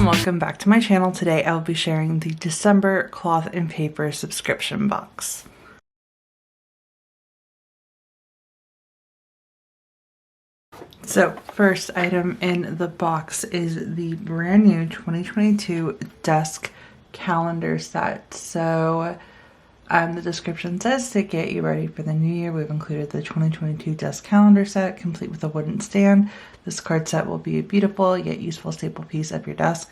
welcome back to my channel. Today I'll be sharing the December cloth and paper subscription box. So first item in the box is the brand new 2022 desk calendar set. So the description says to get you ready for the new year, we've included the 2022 desk calendar set complete with a wooden stand. This card set will be a beautiful yet useful staple piece of your desk.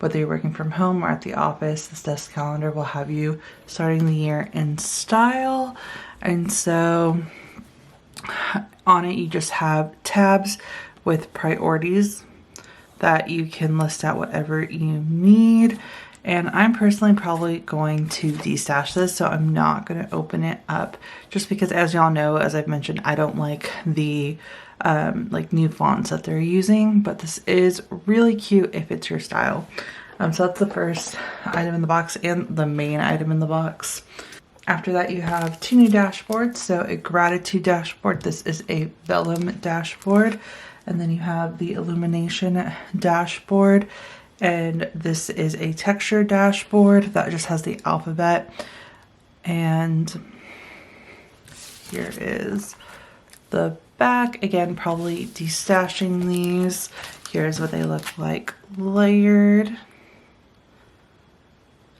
Whether you're working from home or at the office, this desk calendar will have you starting the year in style. And so on it, you just have tabs with priorities that you can list out whatever you need. And I'm personally probably going to destash this, so I'm not going to open it up just because, as y'all know, as I've mentioned, I don't like the like new fonts that they're using, but this is really cute if it's your style. So that's the first item in the box and the main item in the box. After that, you have two new dashboards. So a gratitude dashboard. This is a vellum dashboard. And then you have the illumination dashboard. And this is a texture dashboard that just has the alphabet. And here is the back. Again, probably destashing these. Here's what they look like layered.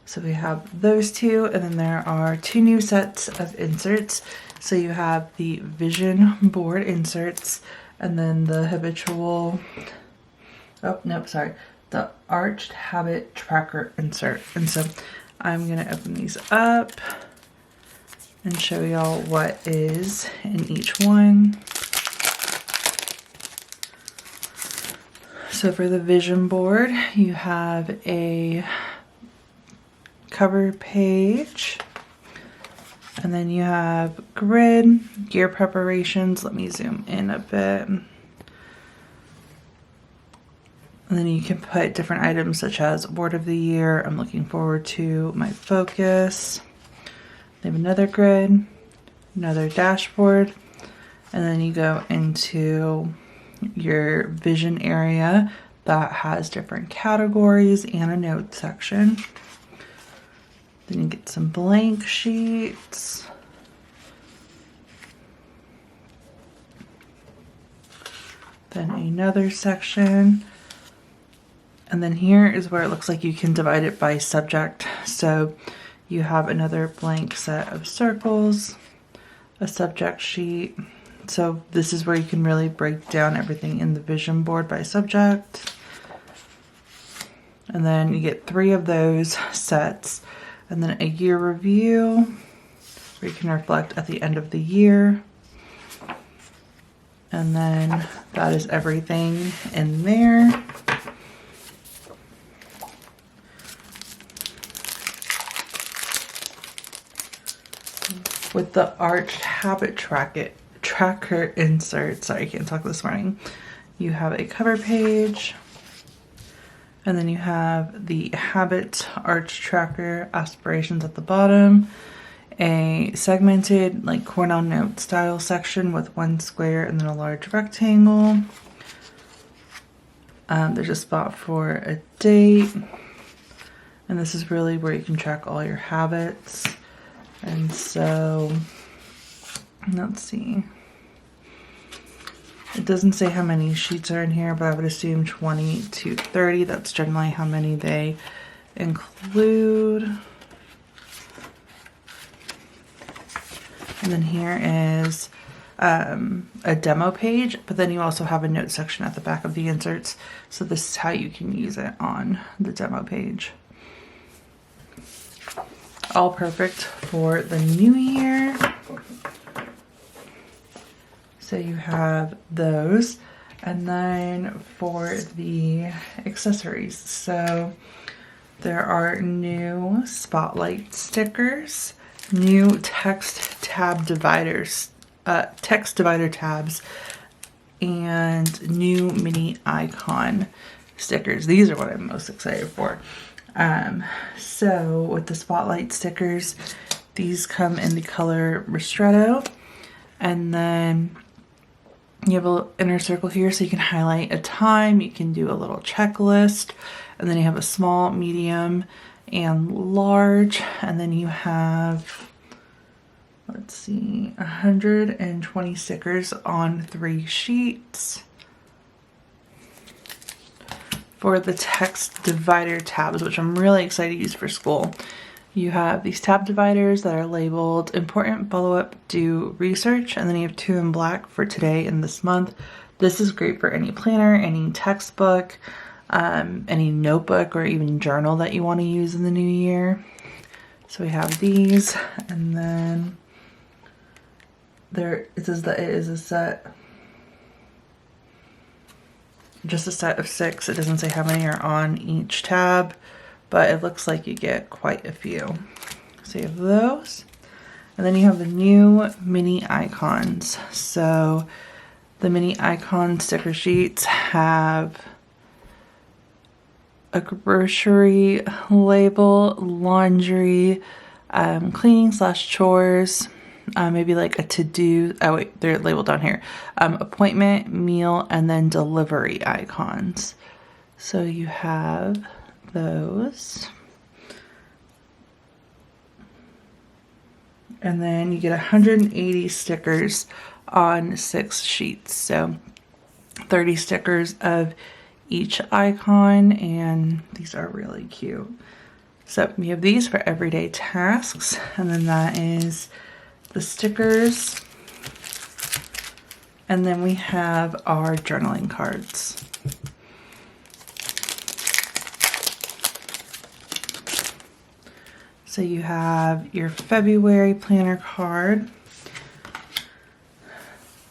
So we have those two, and then there are two new sets of inserts. So you have the vision board inserts, and then the habitual, oh, nope, sorry, the arched habit tracker insert. And so I'm gonna open these up and show y'all what is in each one. So for the vision board, you have a cover page, and then you have grid, gear preparations. Let me zoom in a bit. And then you can put different items such as word of the year, I'm looking forward to, my focus. They have another grid, another dashboard, and then you go into your vision area that has different categories and a note section. Then you get some blank sheets. Then another section. And then here is where it looks like you can divide it by subject. So you have another blank set of circles, a subject sheet. So this is where you can really break down everything in the vision board by subject. And then you get 3 of those sets. And then a year review, where you can reflect at the end of the year. And then that is everything in there. With the arched habit tracker insert, sorry, I can't talk this morning. You have a cover page. And then you have the habit arch tracker aspirations at the bottom, a segmented like Cornell note style section with 1 square and then a large rectangle. There's a spot for a date, and this is really where you can track all your habits. And so, let's see. It doesn't say how many sheets are in here, but I would assume 20 to 30. That's generally how many they include. And then here is a demo page, but then you also have a note section at the back of the inserts. So this is how you can use it on the demo page. All perfect for the new year. So you have those, and then for the accessories, so there are new spotlight stickers, new text divider tabs, and new mini icon stickers. These are what I'm most excited for. So with the spotlight stickers, these come in the color Ristretto, and then you have a little inner circle here so you can highlight a time, you can do a little checklist, And then you have a small, medium, and large. And then you have, let's see, 120 stickers on 3 sheets. For the text divider tabs, which I'm really excited to use for school, you have these tab dividers that are labeled important, follow up, do research, and then you have 2 in black for today and this month. This is great for any planner, any textbook, any notebook, or even journal that you want to use in the new year. So we have these, and then there it says that it is a set, just a set of 6. It doesn't say how many are on each tab, but it looks like you get quite a few. So you have those. And then you have the new mini icons. So the mini icon sticker sheets have a grocery label, laundry, cleaning / chores, maybe like a to-do, oh wait, they're labeled down here, appointment, meal, and then delivery icons. So you have those. And then you get 180 stickers on 6 sheets. So 30 stickers of each icon, and these are really cute. So we have these for everyday tasks, and then that is the stickers. And then we have our journaling cards. So you have your February planner card,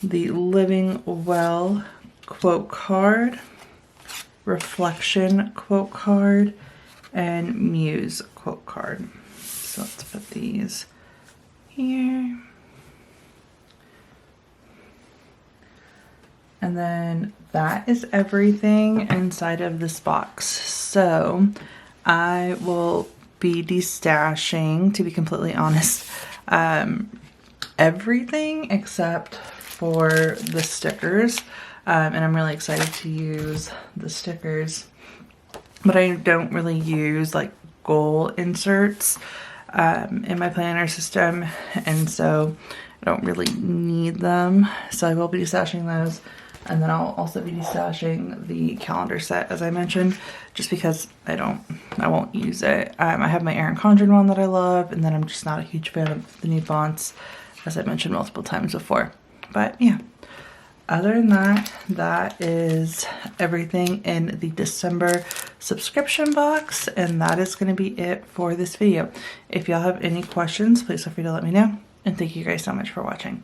the Living Well quote card, Reflection quote card, and Muse quote card. So let's put these here. And then that is everything inside of this box. So I will be destashing, to be completely honest, everything except for the stickers. And I'm really excited to use the stickers, but I don't really use like goal inserts in my planner system, and so I don't really need them. So I will be destashing those, and then I'll also be destashing the calendar set, as I mentioned, just because I won't use it. I have my Erin Condren one that I love, and then I'm just not a huge fan of the new fonts, as I mentioned multiple times before. But yeah. Other than that, that is everything in the December subscription box, and that is going to be it for this video. If y'all have any questions, please feel free to let me know, and thank you guys so much for watching.